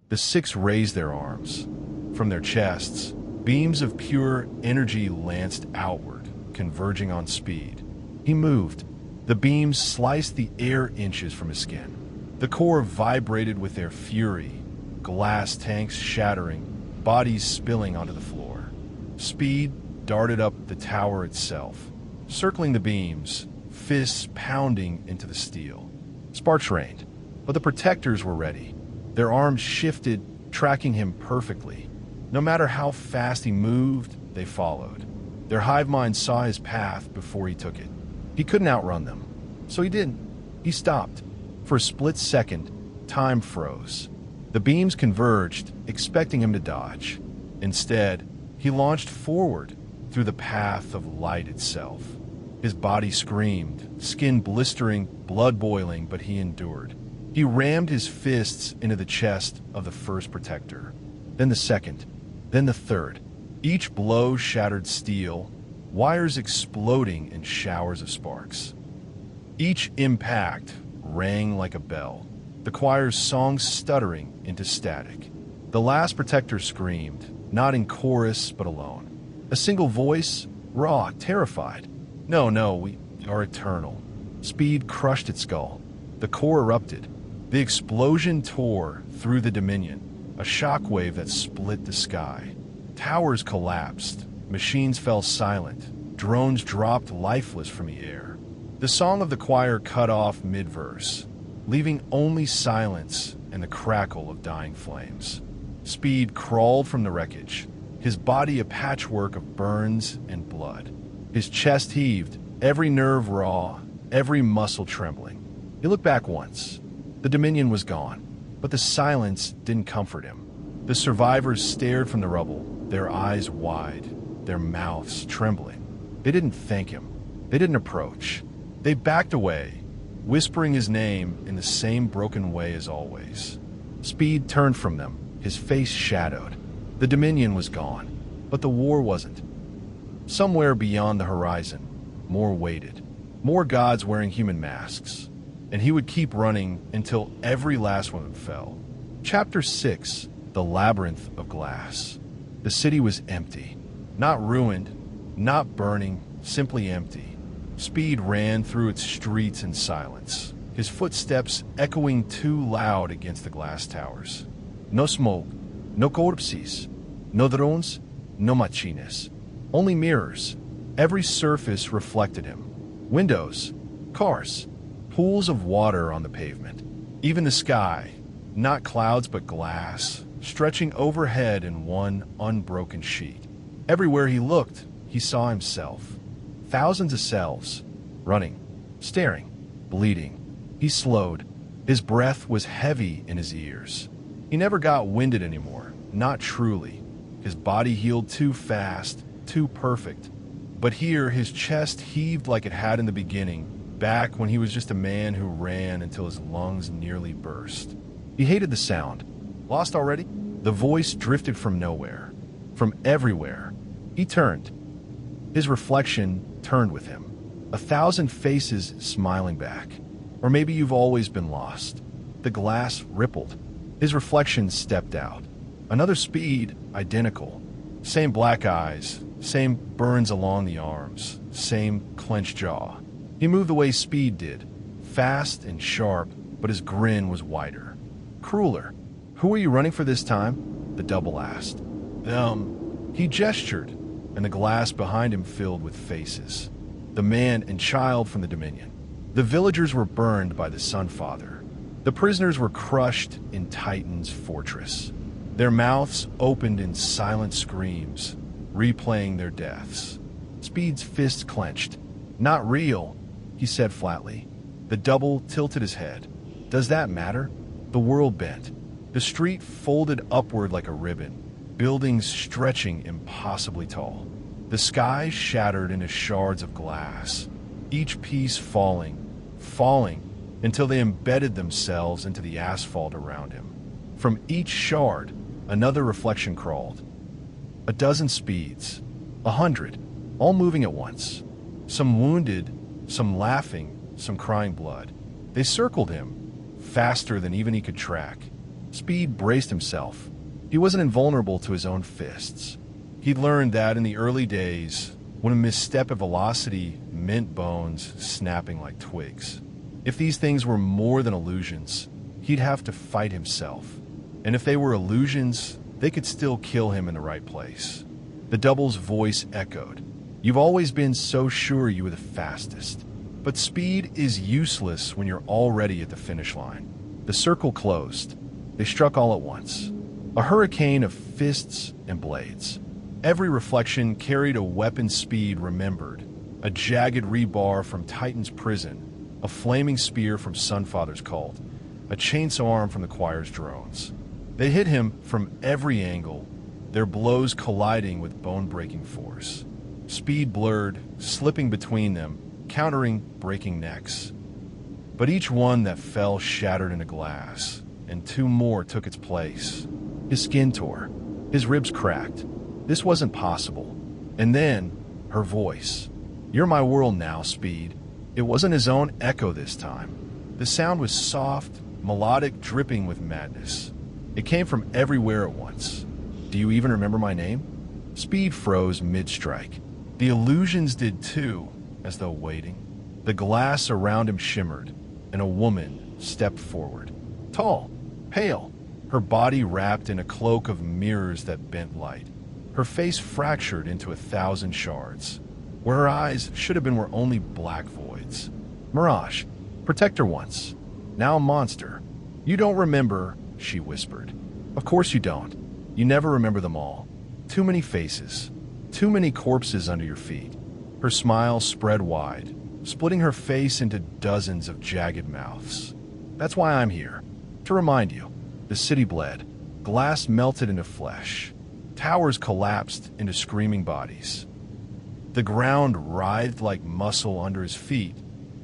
The six raised their arms. From their chests, beams of pure energy lanced outward, converging on Speed. He moved. The beams sliced the air inches from his skin. The core vibrated with their fury, glass tanks shattering, bodies spilling onto the floor. Speed darted up the tower itself, circling the beams, fists pounding into the steel. Sparks rained, but the protectors were ready. Their arms shifted, tracking him perfectly. No matter how fast he moved, they followed. Their hive mind saw his path before he took it. He couldn't outrun them, so he didn't. He stopped. For a split second, time froze. The beams converged, expecting him to dodge. Instead, he launched forward through the path of light itself. His body screamed, skin blistering, blood boiling, but he endured. He rammed his fists into the chest of the first protector, then the second, then the third. Each blow shattered steel, wires exploding in showers of sparks. Each impact rang like a bell, the choir's song stuttering into static. The last protector screamed, not in chorus but alone. A single voice, raw, terrified. No, we are eternal. Speed crushed its skull. The core erupted. The explosion tore through the Dominion, a shockwave that split the sky. Towers collapsed. Machines fell silent. Drones dropped lifeless from the air. The song of the choir cut off mid-verse, leaving only silence and the crackle of dying flames. Speed crawled from the wreckage, his body a patchwork of burns and blood. His chest heaved, every nerve raw, every muscle trembling. He looked back once. The Dominion was gone, but the silence didn't comfort him. The survivors stared from the rubble, their eyes wide, their mouths trembling. They didn't thank him. They didn't approach. They backed away, whispering his name in the same broken way as always. Speed turned from them, his face shadowed. The Dominion was gone, but the war wasn't. Somewhere beyond the horizon, more waited. More gods wearing human masks. And he would keep running until every last one fell. Chapter 6, The Labyrinth of Glass. The city was empty. Not ruined, not burning, simply empty. Speed ran through its streets in silence, his footsteps echoing too loud against the glass towers. No smoke, no corpses, no drones, no machines. Only mirrors. Every surface reflected him. Windows, cars, pools of water on the pavement. Even the sky, not clouds but glass, stretching overhead in one unbroken sheet. Everywhere he looked, he saw himself. Thousands of selves, running, staring, bleeding. He slowed. His breath was heavy in his ears. He never got winded anymore, not truly. His body healed too fast, too perfect. But here, his chest heaved like it had in the beginning, back when he was just a man who ran until his lungs nearly burst. He hated the sound. Lost already? The voice drifted from nowhere, from everywhere. He turned. His reflection turned with him. 1,000 faces smiling back. Or maybe you've always been lost. The glass rippled. His reflection stepped out. Another Speed, identical. Same black eyes, same burns along the arms, same clenched jaw. He moved the way Speed did, fast and sharp, but his grin was wider. Crueler. Who are you running for this time? The double asked. Them. He gestured, and the glass behind him filled with faces. The man and child from the Dominion. The villagers were burned by the Sun Father. The prisoners were crushed in Titan's fortress. Their mouths opened in silent screams, replaying their deaths. Speed's fist clenched. Not real, he said flatly. The double tilted his head. Does that matter? The world bent. The street folded upward like a ribbon, buildings stretching impossibly tall. The sky shattered into shards of glass, each piece falling, until they embedded themselves into the asphalt around him. From each shard, another reflection crawled. A dozen Speeds, 100, all moving at once. Some wounded, some laughing, some crying blood. They circled him, faster than even he could track. Speed braced himself. He wasn't invulnerable to his own fists. He'd learned that in the early days, when a misstep of velocity meant bones snapping like twigs. If these things were more than illusions, he'd have to fight himself. And if they were illusions, they could still kill him in the right place. The double's voice echoed. You've always been so sure you were the fastest. But speed is useless when you're already at the finish line. The circle closed. They struck all at once. A hurricane of fists and blades. Every reflection carried a weapon Speed remembered. A jagged rebar from Titan's prison. A flaming spear from Sunfather's cult. A chainsaw arm from the choir's drones. They hit him from every angle, their blows colliding with bone-breaking force. Speed blurred, slipping between them, countering breaking necks. But each one that fell shattered into glass, and two more took its place. His skin tore. His ribs cracked. This wasn't possible. And then, her voice. You're my world now, Speed. It wasn't his own echo this time. The sound was soft, melodic, dripping with madness. It came from everywhere at once. Do you even remember my name? Speed froze mid-strike. The illusions did too, as though waiting. The glass around him shimmered, and a woman stepped forward. Tall, pale, her body wrapped in a cloak of mirrors that bent light. Her face fractured into 1,000 shards. Where her eyes should have been were only black voids. Mirage, protector once, now a monster. You don't remember, she whispered. Of course you don't. You never remember them all. Too many faces. Too many corpses under your feet. Her smile spread wide, splitting her face into dozens of jagged mouths. That's why I'm here. To remind you. The city bled. Glass melted into flesh. Towers collapsed into screaming bodies. The ground writhed like muscle under his feet,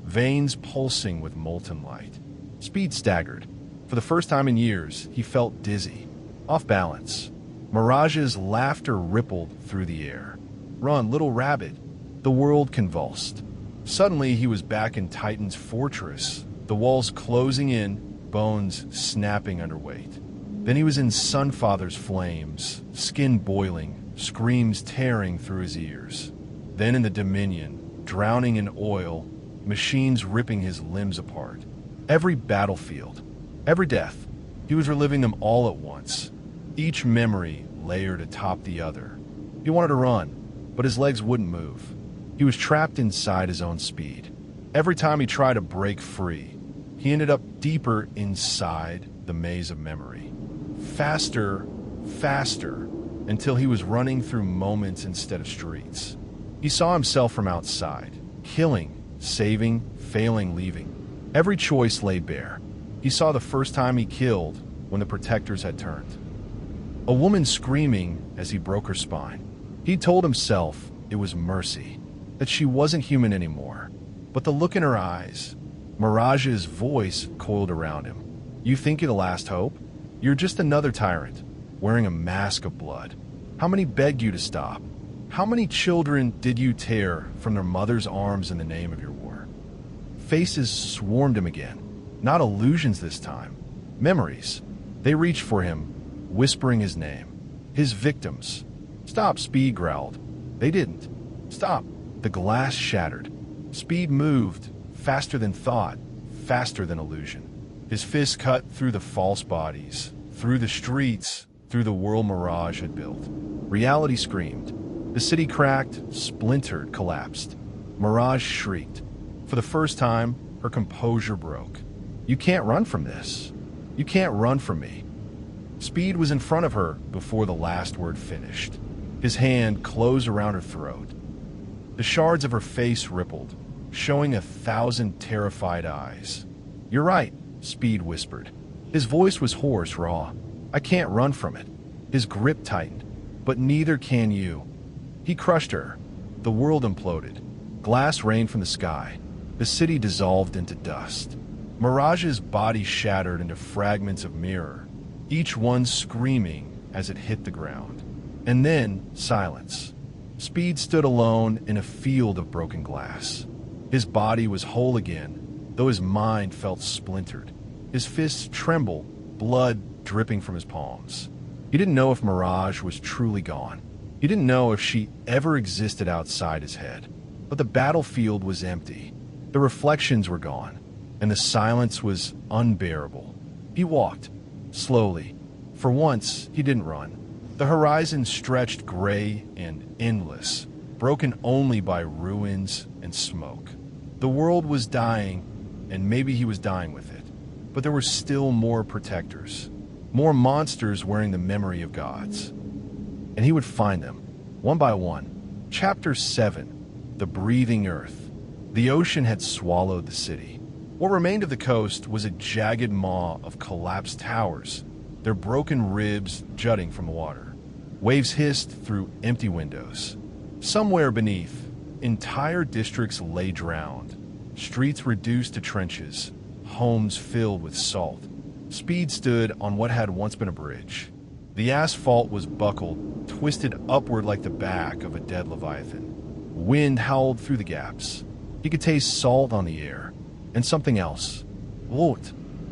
veins pulsing with molten light. Speed staggered. For the first time in years, he felt dizzy, off balance. Mirage's laughter rippled through the air. Run, little rabbit. The world convulsed. Suddenly, he was back in Titan's fortress, the walls closing in, bones snapping under weight. Then he was in Sunfather's flames, skin boiling, screams tearing through his ears. Then in the Dominion, drowning in oil, machines ripping his limbs apart. Every battlefield, every death, he was reliving them all at once, each memory layered atop the other. He wanted to run, but his legs wouldn't move. He was trapped inside his own speed. Every time he tried to break free, he ended up deeper inside the maze of memory. Faster, faster, until he was running through moments instead of streets. He saw himself from outside, killing, saving, failing, leaving. Every choice lay bare. He saw the first time he killed when the protectors had turned. A woman screaming as he broke her spine. He told himself it was mercy, that she wasn't human anymore. But the look in her eyes, Mirage's voice coiled around him. You think you're the last hope? You're just another tyrant, wearing a mask of blood. How many begged you to stop? How many children did you tear from their mother's arms in the name of your war? Faces swarmed him again. Not illusions this time. Memories. They reached for him, whispering his name. His victims. Stop, Speed growled. They didn't. Stop. The glass shattered. Speed moved, faster than thought, faster than illusion. His fist cut through the false bodies, through the streets, through the world Mirage had built. Reality screamed. The city cracked, splintered, collapsed. Mirage shrieked. For the first time, her composure broke. You can't run from this. You can't run from me. Speed was in front of her before the last word finished. His hand closed around her throat. The shards of her face rippled, showing 1,000 terrified eyes. You're right, Speed whispered. His voice was hoarse, raw. I can't run from it. His grip tightened. But neither can you. He crushed her. The world imploded. Glass rained from the sky. The city dissolved into dust. Mirage's body shattered into fragments of mirror, each one screaming as it hit the ground. And then silence. Speed stood alone in a field of broken glass. His body was whole again, though his mind felt splintered. His fists trembled, blood dripping from his palms. He didn't know if Mirage was truly gone. He didn't know if she ever existed outside his head. But the battlefield was empty. The reflections were gone, and the silence was unbearable. He walked, slowly. For once, he didn't run. The horizon stretched gray and endless, broken only by ruins and smoke. The world was dying, and maybe he was dying with it. But there were still more protectors, more monsters wearing the memory of gods. And he would find them, one by one. Chapter 7, The Breathing Earth. The ocean had swallowed the city. What remained of the coast was a jagged maw of collapsed towers, their broken ribs jutting from the water. Waves hissed through empty windows. Somewhere beneath, entire districts lay drowned, streets reduced to trenches, homes filled with salt. Speed stood on what had once been a bridge. The asphalt was buckled, twisted upward like the back of a dead leviathan. Wind howled through the gaps. He could taste salt on the air, and something else. Look,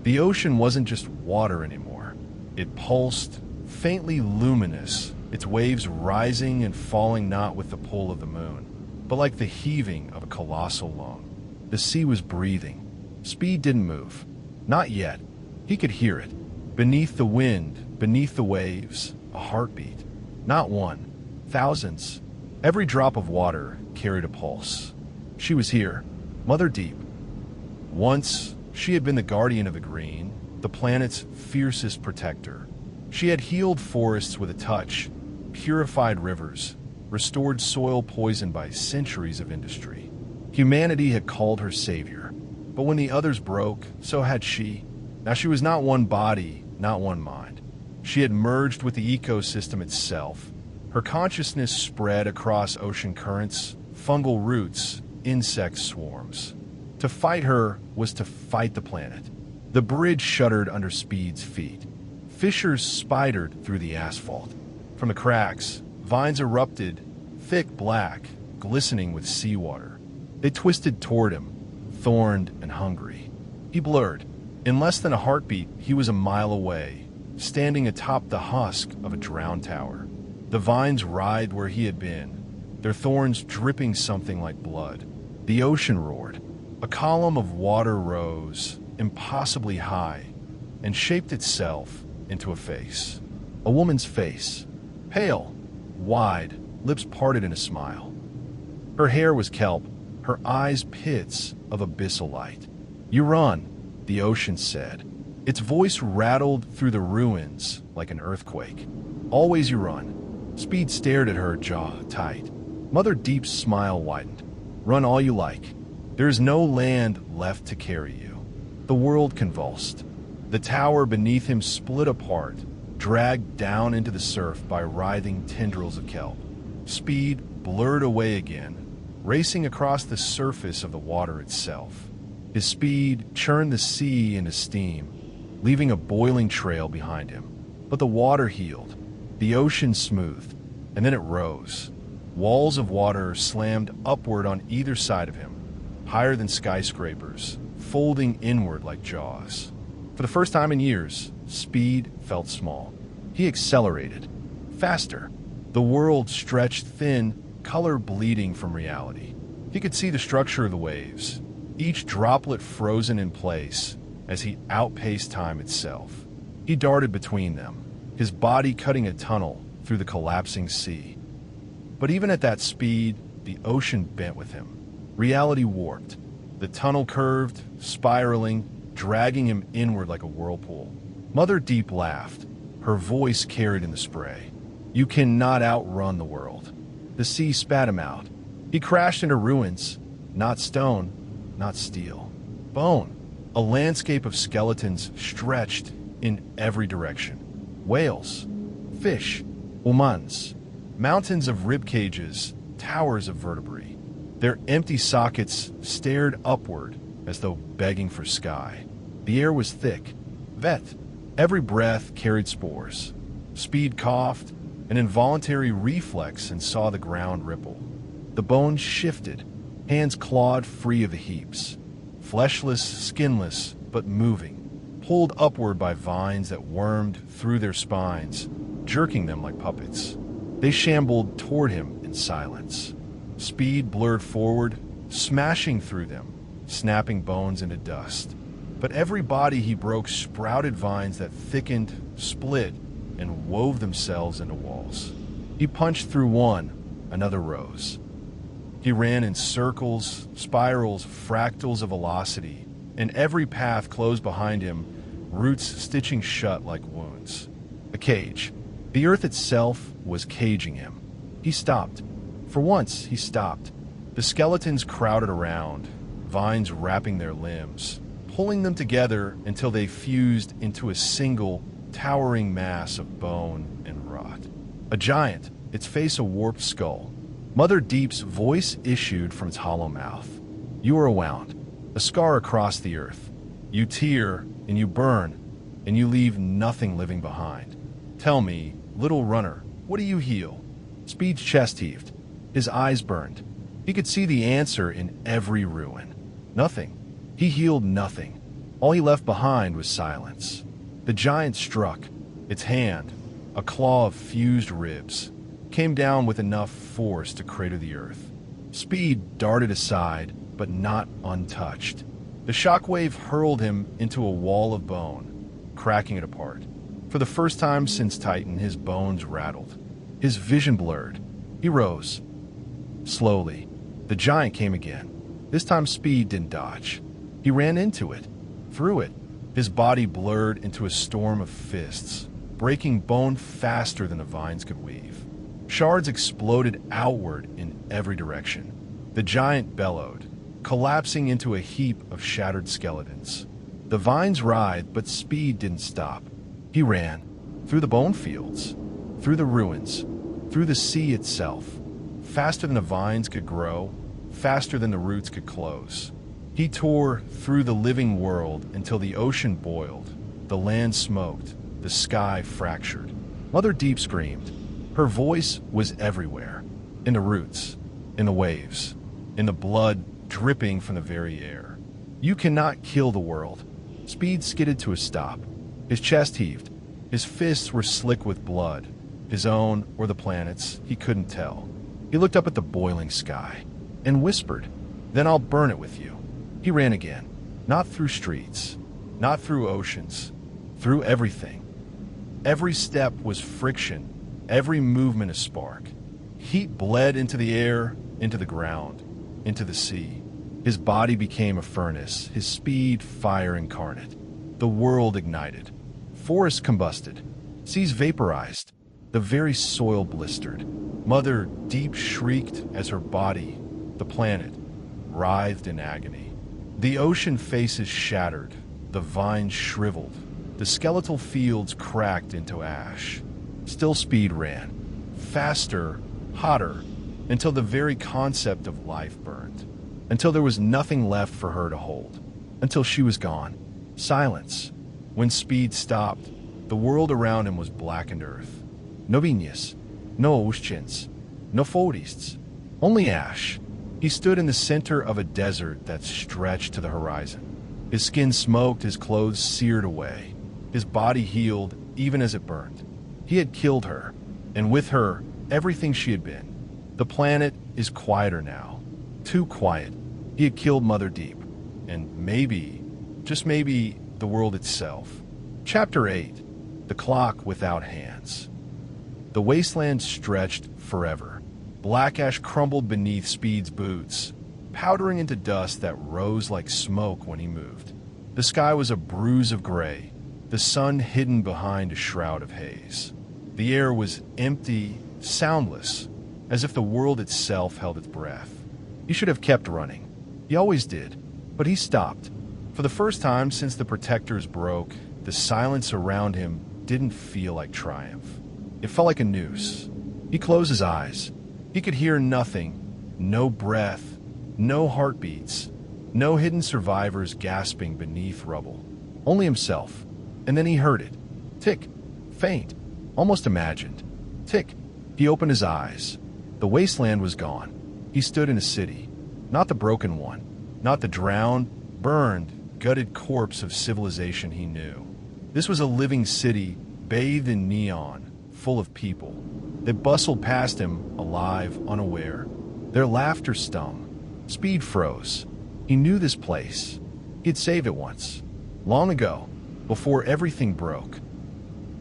the ocean wasn't just water anymore. It pulsed, faintly luminous, its waves rising and falling not with the pull of the moon, but like the heaving of a colossal lung. The sea was breathing. Speed didn't move. Not yet. He could hear it. Beneath the wind, beneath the waves, a heartbeat. Not one. Thousands. Every drop of water carried a pulse. She was here. Mother Deep. Once, she had been the guardian of the green, the planet's fiercest protector. She had healed forests with a touch, purified rivers, restored soil poisoned by centuries of industry. Humanity had called her savior. But when the others broke, so had she. Now she was not one body, not one mind. She had merged with the ecosystem itself. Her consciousness spread across ocean currents, fungal roots, insect swarms. To fight her was to fight the planet. The bridge shuddered under Speed's feet. Fissures spidered through the asphalt. From the cracks, vines erupted, thick black, glistening with seawater. They twisted toward him, thorned and hungry. He blurred. In less than a heartbeat, he was a mile away, standing atop the husk of a drowned tower. The vines writhed where he had been, their thorns dripping something like blood. The ocean roared. A column of water rose, impossibly high, and shaped itself into a face. A woman's face. Pale, wide, lips parted in a smile. Her hair was kelp, her eyes pits of abyssal light. "You run," the ocean said. Its voice rattled through the ruins like an earthquake. "Always you run." Speed stared at her, jaw tight. Mother Deep's smile widened. "Run all you like. There is no land left to carry you." The world convulsed. The tower beneath him split apart, dragged down into the surf by writhing tendrils of kelp. Speed blurred away again, racing across the surface of the water itself. His speed churned the sea into steam, leaving a boiling trail behind him. But the water healed, the ocean smoothed, and then it rose. Walls of water slammed upward on either side of him, higher than skyscrapers, folding inward like jaws. For the first time in years, Speed felt small. He accelerated. Faster. The world stretched thin, color bleeding from reality. He could see the structure of the waves, each droplet frozen in place as he outpaced time itself. He darted between them, his body cutting a tunnel through the collapsing sea. But even at that speed, the ocean bent with him. Reality warped. The tunnel curved, spiraling, dragging him inward like a whirlpool. Mother Deep laughed, her voice carried in the spray. "You cannot outrun the world." The sea spat him out. He crashed into ruins, not stone, not steel. Bone. A landscape of skeletons stretched in every direction. Whales, fish, humans, mountains of rib cages, towers of vertebrae. Their empty sockets stared upward as though begging for sky. The air was thick, vet. Every breath carried spores. Speed coughed, an involuntary reflex, and saw the ground ripple. The bones shifted, hands clawed free of the heaps. Fleshless, skinless, but moving. pulled upward by vines that wormed through their spines, jerking them like puppets. They shambled toward him in silence. Speed blurred forward, smashing through them, snapping bones into dust. But every body he broke sprouted vines that thickened, split, and wove themselves into walls. He punched through one, another rose. He ran in circles, spirals, fractals of velocity, and every path closed behind him, roots stitching shut like wounds. A cage. The earth itself was caging him. He stopped. For once, he stopped. The skeletons crowded around, vines wrapping their limbs, pulling them together until they fused into a single, towering mass of bone and rot. A giant, its face a warped skull. Mother Deep's voice issued from its hollow mouth. You are a wound, a scar across the earth. You tear, and you burn, and you leave nothing living behind. Tell me, little runner, what do you heal? Speed's chest heaved. His eyes burned. He could see the answer in every ruin. Nothing. He healed nothing. All he left behind was silence. The giant struck. Its hand, a claw of fused ribs, came down with enough force to crater the earth. Speed darted aside, but not untouched. The shockwave hurled him into a wall of bone, cracking it apart. For the first time since Titan, his bones rattled. His vision blurred. He rose. Slowly, the giant came again. This time Speed didn't dodge. He ran into it, through it. His body blurred into a storm of fists, breaking bone faster than the vines could weave. Shards exploded outward in every direction. The giant bellowed, collapsing into a heap of shattered skeletons. The vines writhed, but Speed didn't stop. He ran, through the bone fields, through the ruins, through the sea itself, faster than the vines could grow, faster than the roots could close. He tore through the living world until the ocean boiled, the land smoked, the sky fractured. Mother Deep screamed. Her voice was everywhere, in the roots, in the waves, in the blood dripping from the very air. You cannot kill the world. Speed skidded to a stop. His chest heaved. His fists were slick with blood. His own or the planet's, he couldn't tell. He looked up at the boiling sky and whispered, "Then I'll burn it with you." He ran again, not through streets, not through oceans, through everything. Every step was friction, every movement a spark. Heat bled into the air, into the ground, into the sea. His body became a furnace, his speed fire incarnate. The world ignited. Forests combusted. Seas vaporized. The very soil blistered. Mother Deep shrieked as her body, the planet, writhed in agony. The ocean faces shattered. The vines shriveled. The skeletal fields cracked into ash. Still Speed ran. Faster, hotter, until the very concept of life burned. Until there was nothing left for her to hold. Until she was gone. Silence. When Speed stopped, the world around him was blackened earth. No viñas, no oceans, no forests, only ash. He stood in the center of a desert that stretched to the horizon. His skin smoked, his clothes seared away. His body healed even as it burned. He had killed her, and with her, everything she had been. The planet is quieter now. Too quiet. He had killed Mother Deep. And maybe, just maybe, the world itself. Chapter 8. The Clock Without Hands. The wasteland stretched forever. Black ash crumbled beneath Speed's boots, powdering into dust that rose like smoke when he moved. The sky was a bruise of gray, the sun hidden behind a shroud of haze. The air was empty, soundless, as if the world itself held its breath. He should have kept running. He always did, but he stopped. For the first time since the protectors broke, the silence around him didn't feel like triumph. It felt like a noose. He closed his eyes. He could hear nothing, no breath, no heartbeats, no hidden survivors gasping beneath rubble. Only himself. And then he heard it. Tick. Faint. Almost imagined. Tick. He opened his eyes. The wasteland was gone. He stood in a city. Not the broken one. Not the drowned, burned, gutted corpse of civilization he knew. This was a living city, bathed in neon, full of people. They bustled past him, alive, unaware. Their laughter stung. Speed froze. He knew this place. He'd saved it once. Long ago, before everything broke.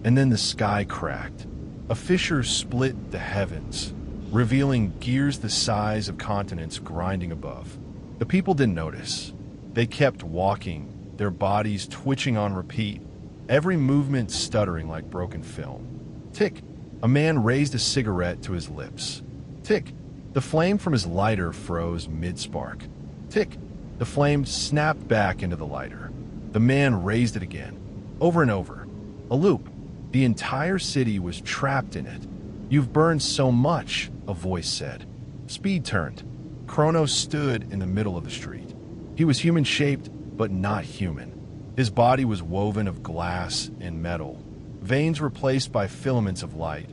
And then the sky cracked. A fissure split the heavens, revealing gears the size of continents grinding above. The people didn't notice. They kept walking, their bodies twitching on repeat, every movement stuttering like broken film. Tick! A man raised a cigarette to his lips. Tick! The flame from his lighter froze mid-spark. Tick! The flame snapped back into the lighter. The man raised it again, over and over. A loop. The entire city was trapped in it. "You've burned so much," a voice said. Speed turned. Kronos stood in the middle of the street. He was human-shaped, but not human. His body was woven of glass and metal, veins replaced by filaments of light,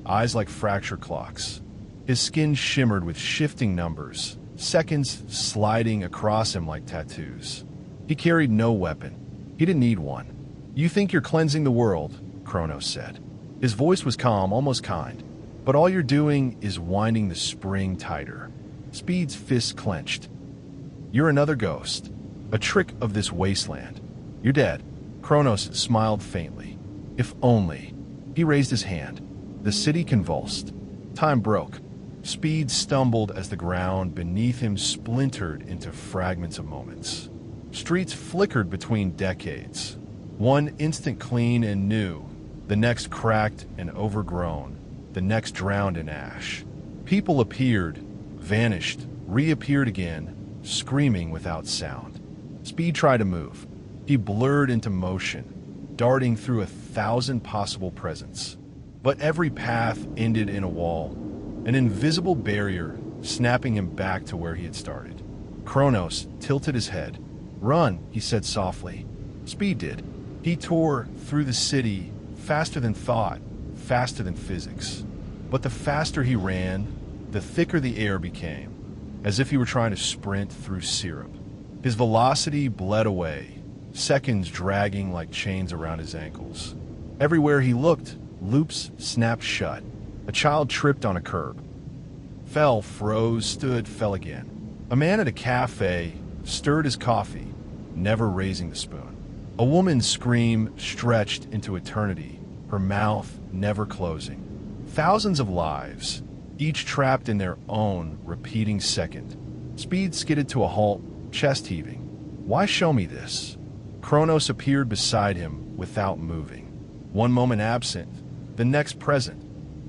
eyes like fracture clocks. His skin shimmered with shifting numbers, seconds sliding across him like tattoos. He carried no weapon. He didn't need one. "You think you're cleansing the world," Kronos said. His voice was calm, almost kind. "But all you're doing is winding the spring tighter." Speed's fist clenched. "You're another ghost, a trick of this wasteland. You're dead." Kronos smiled faintly. "If only." He raised his hand. The city convulsed. Time broke. Speed stumbled as the ground beneath him splintered into fragments of moments. Streets flickered between decades. One instant clean and new, the next cracked and overgrown, the next drowned in ash. People appeared, vanished, reappeared again, screaming without sound. Speed tried to move. He blurred into motion, darting through 1,000 possible presents. But every path ended in a wall, an invisible barrier snapping him back to where he had started. Kronos tilted his head. "Run," he said softly. Speed did. He tore through the city faster than thought, faster than physics. But the faster he ran, the thicker the air became, as if he were trying to sprint through syrup. His velocity bled away, seconds dragging like chains around his ankles. Everywhere he looked, loops snapped shut. A child tripped on a curb. Fell, froze, stood, fell again. A man at a cafe stirred his coffee, never raising the spoon. A woman's scream stretched into eternity, her mouth never closing. Thousands of lives, each trapped in their own repeating second. Speed skidded to a halt, chest heaving. "Why show me this?" Kronos appeared beside him without moving. One moment absent, the next present,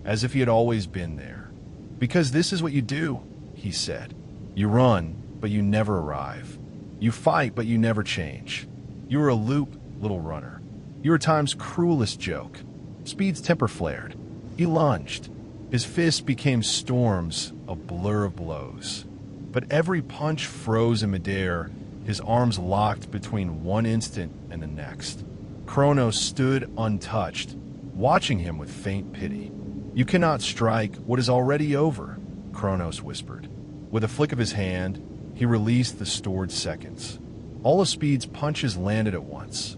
as if he had always been there. "Because this is what you do," he said. "You run, but you never arrive. You fight, but you never change. You are a loop, little runner. You are time's cruelest joke." Speed's temper flared. He lunged. His fists became storms, a blur of blows. But every punch froze in midair, his arms locked between one instant and the next. Kronos stood untouched, watching him with faint pity. "You cannot strike what is already over," Kronos whispered. With a flick of his hand, he released the stored seconds. All of Speed's punches landed at once,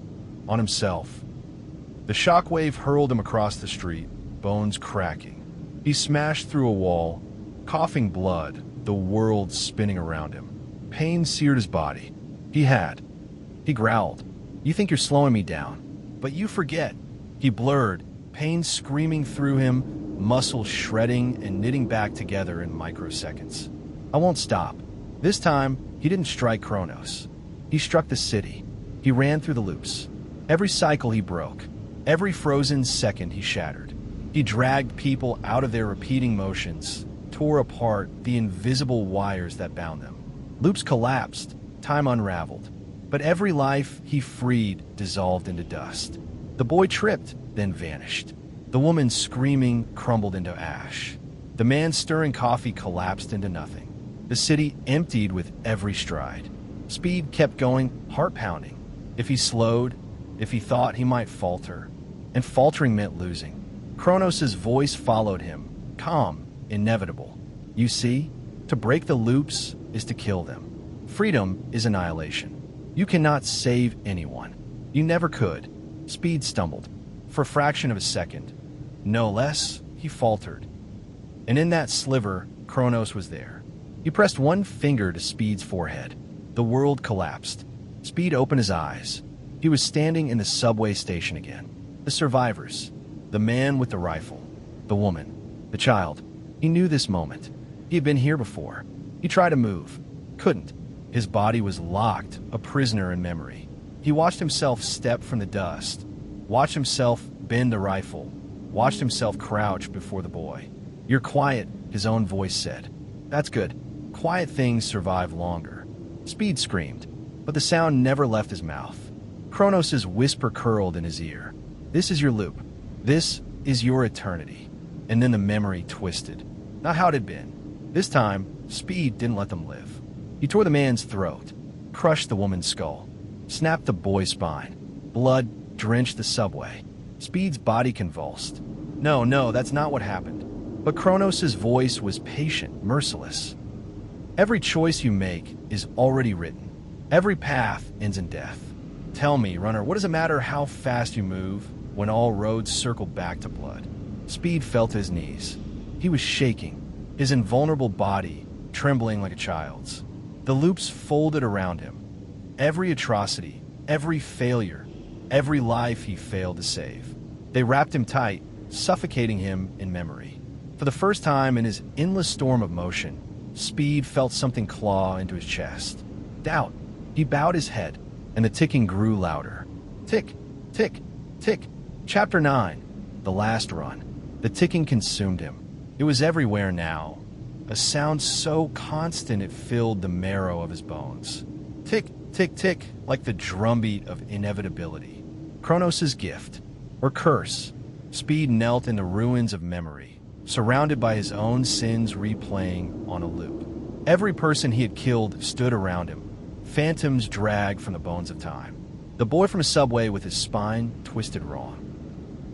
on himself. The shockwave hurled him across the street, bones cracking. He smashed through a wall, coughing blood, the world spinning around him. Pain seared his body. He growled. "You think you're slowing me down, but you forget." He blurred, pain screaming through him, muscles shredding and knitting back together in microseconds. "I won't stop." This time, he didn't strike Kronos. He struck the city. He ran through the loops. Every cycle he broke, every frozen second he shattered. He dragged people out of their repeating motions, tore apart the invisible wires that bound them. Loops collapsed, time unraveled. But every life he freed dissolved into dust. The boy tripped, then vanished. The woman screaming crumbled into ash. The man stirring coffee collapsed into nothing. The city emptied with every stride. Speed kept going, heart pounding. If he slowed, if he thought he might falter, and faltering meant losing. Kronos' voice followed him, calm, inevitable. "You see, to break the loops is to kill them. Freedom is annihilation." You cannot save anyone. You never could. Speed stumbled. For a fraction of a second. No less, he faltered. And in that sliver, Kronos was there. He pressed one finger to Speed's forehead. The world collapsed. Speed opened his eyes. He was standing in the subway station again. The survivors. The man with the rifle. The woman. The child. He knew this moment. He had been here before. He tried to move. Couldn't. His body was locked, a prisoner in memory. He watched himself step from the dust. Watched himself bend the rifle. Watched himself crouch before the boy. "You're quiet," his own voice said. "That's good. Quiet things survive longer." Speed screamed, but the sound never left his mouth. Kronos' whisper curled in his ear. "This is your loop. This is your eternity." And then the memory twisted. Not how it had been. This time, Speed didn't let them live. He tore the man's throat, crushed the woman's skull, snapped the boy's spine. Blood drenched the subway. Speed's body convulsed. No, that's not what happened. But Kronos' voice was patient, merciless. "Every choice you make is already written. Every path ends in death. Tell me, runner, what does it matter how fast you move when all roads circle back to blood?" Speed fell to his knees. He was shaking, his invulnerable body trembling like a child's. The loops folded around him. Every atrocity, every failure, every life he failed to save. They wrapped him tight, suffocating him in memory. For the first time in his endless storm of motion, Speed felt something claw into his chest. Doubt. He bowed his head, and the ticking grew louder. Tick, tick, tick. Chapter 9. The Last Run. The ticking consumed him. It was everywhere now. A sound so constant it filled the marrow of his bones. Tick, tick, tick, like the drumbeat of inevitability. Kronos' gift, or curse. Speed knelt in the ruins of memory, surrounded by his own sins replaying on a loop. Every person he had killed stood around him. Phantoms dragged from the bones of time. The boy from a subway with his spine twisted wrong.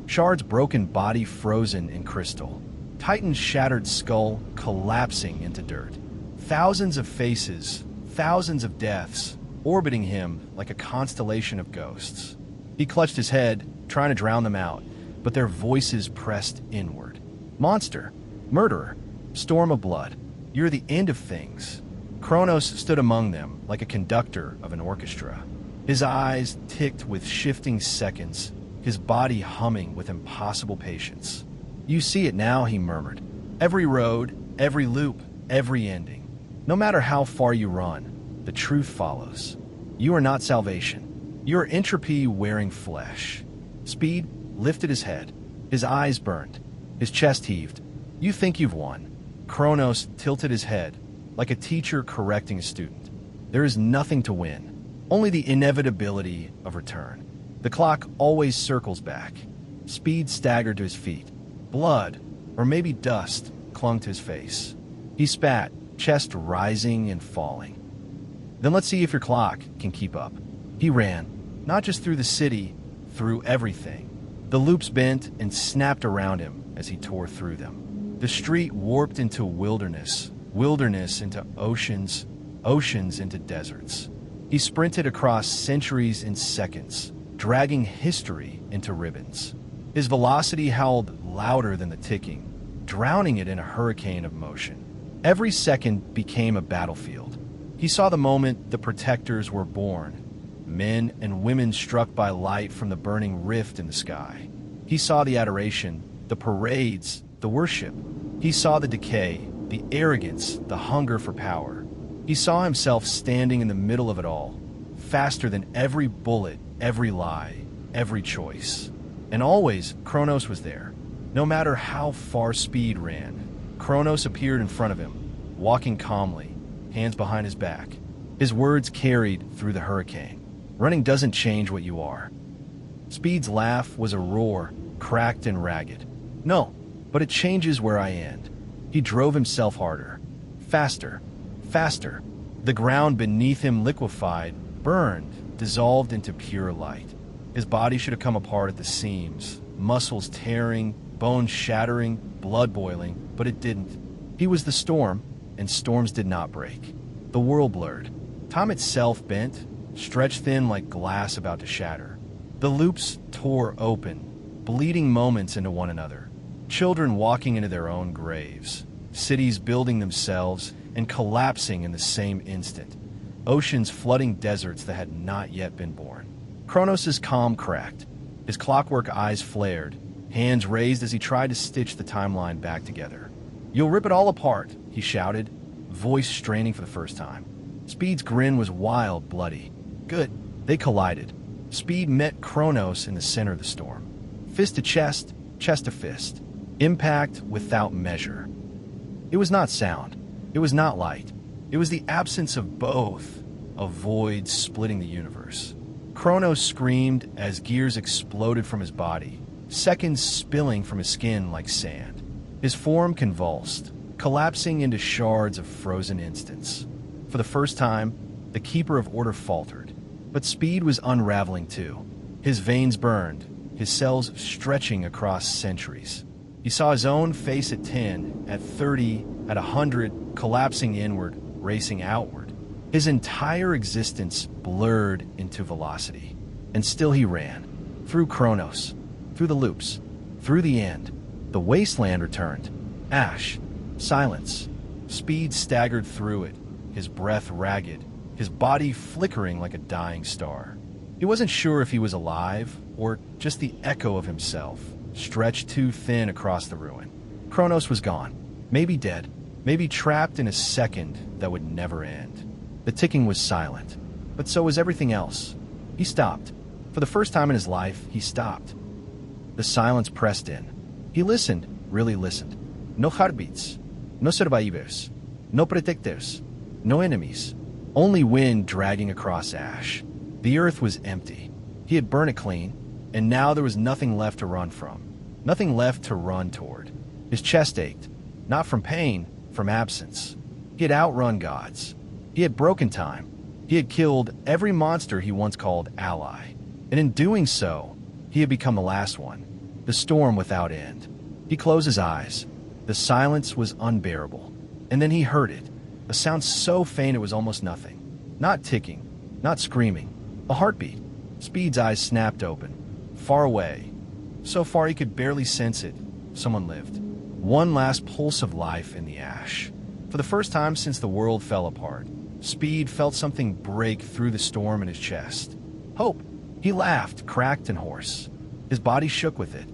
Shard's broken body frozen in crystal. Titan's shattered skull collapsing into dirt. Thousands of faces, thousands of deaths, orbiting him like a constellation of ghosts. He clutched his head, trying to drown them out, but their voices pressed inward. Monster, murderer, storm of blood, you're the end of things. Kronos stood among them like a conductor of an orchestra. His eyes ticked with shifting seconds, his body humming with impossible patience. "You see it now," he murmured. "Every road, every loop, every ending. No matter how far you run, the truth follows. You are not salvation. You are entropy wearing flesh." Speed lifted his head. His eyes burned. His chest heaved. "You think you've won." Kronos tilted his head, like a teacher correcting a student. "There is nothing to win, only the inevitability of return. The clock always circles back." Speed staggered to his feet. Blood, or maybe dust, clung to his face. He spat, chest rising and falling. "Then let's see if your clock can keep up." He ran, not just through the city, through everything. The loops bent and snapped around him as he tore through them. The street warped into wilderness, wilderness into oceans, oceans into deserts. He sprinted across centuries in seconds, dragging history into ribbons. His velocity howled louder than the ticking, drowning it in a hurricane of motion. Every second became a battlefield. He saw the moment the protectors were born, men and women struck by light from the burning rift in the sky. He saw the adoration, the parades, the worship. He saw the decay, the arrogance, the hunger for power. He saw himself standing in the middle of it all, faster than every bullet, every lie, every choice. And always, Kronos was there. No matter how far Speed ran, Kronos appeared in front of him, walking calmly, hands behind his back. His words carried through the hurricane. "Running doesn't change what you are." Speed's laugh was a roar, cracked and ragged. "No, but it changes where I end." He drove himself harder. Faster, faster. The ground beneath him liquefied, burned, dissolved into pure light. His body should have come apart at the seams, muscles tearing, bones shattering, blood boiling, but it didn't. He was the storm, and storms did not break. The world blurred. Time itself bent, stretched thin like glass about to shatter. The loops tore open, bleeding moments into one another. Children walking into their own graves, cities building themselves and collapsing in the same instant, oceans flooding deserts that had not yet been born. Kronos' calm cracked. His clockwork eyes flared, hands raised as he tried to stitch the timeline back together. "You'll rip it all apart," he shouted, voice straining for the first time. Speed's grin was wild, bloody. "Good." They collided. Speed met Kronos in the center of the storm. Fist to chest, chest to fist. Impact without measure. It was not sound. It was not light. It was the absence of both, a void splitting the universe. Kronos screamed as gears exploded from his body, seconds spilling from his skin like sand. His form convulsed, collapsing into shards of frozen instants. For the first time, the Keeper of Order faltered. But Speed was unraveling too. His veins burned, his cells stretching across centuries. He saw his own face at 10, at 30, at 100, collapsing inward, racing outward. His entire existence blurred into velocity. And still he ran. Through Kronos, through the loops, through the end. The wasteland returned. Ash. Silence. Speed staggered through it, his breath ragged, his body flickering like a dying star. He wasn't sure if he was alive or just the echo of himself, stretched too thin across the ruin. Kronos was gone, maybe dead, maybe trapped in a second that would never end. The ticking was silent, but so was everything else. He stopped. For the first time in his life, he stopped. The silence pressed in. He listened, really listened. No heartbeats, no survivors, no protectors, no enemies, only wind dragging across ash. The earth was empty. He had burned it clean, and now there was nothing left to run from, nothing left to run toward. His chest ached, not from pain, from absence. He had outrun gods. He had broken time. He had killed every monster he once called ally. And in doing so, he had become the last one, the storm without end. He closed his eyes. The silence was unbearable. And then he heard it, a sound so faint it was almost nothing. Not ticking, not screaming, a heartbeat. Speed's eyes snapped open. Far away. So far he could barely sense it. Someone lived. One last pulse of life in the ash. For the first time since the world fell apart, Speed felt something break through the storm in his chest. Hope. He laughed, cracked and hoarse. His body shook with it.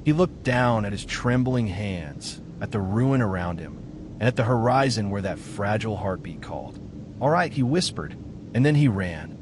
He looked down at his trembling hands, at the ruin around him, and at the horizon where that fragile heartbeat called. "All right," he whispered, and then he ran.